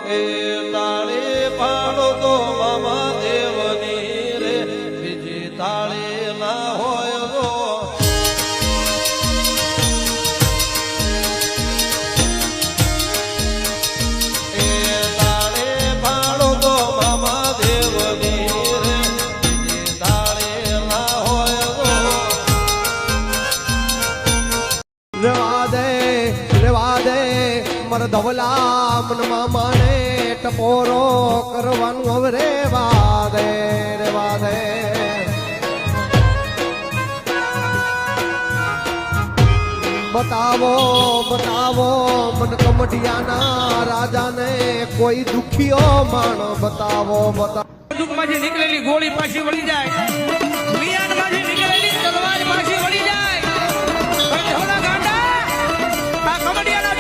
એ તાળી પાડો તો મામા દેવની રે બીજી તાળી ના હોય તો એ તાળી પાડો તો મામા દેવની રે બીજી તાળી ના હોય તો રેવા દે મર ધવલા મનમાં માને ટપોરો કરવાનું હવે રેવા દે બતાવો મન કમઢિયાના રાજાને કોઈ દુખિયો માણ બતાવો માંથી નીકળેલી ગોળી પાછી વળી જાય, મિયાન માંથી નીકળેલી તલવાર પાછી વળી જાય. થોડા ગાંડા આ કમડિયાના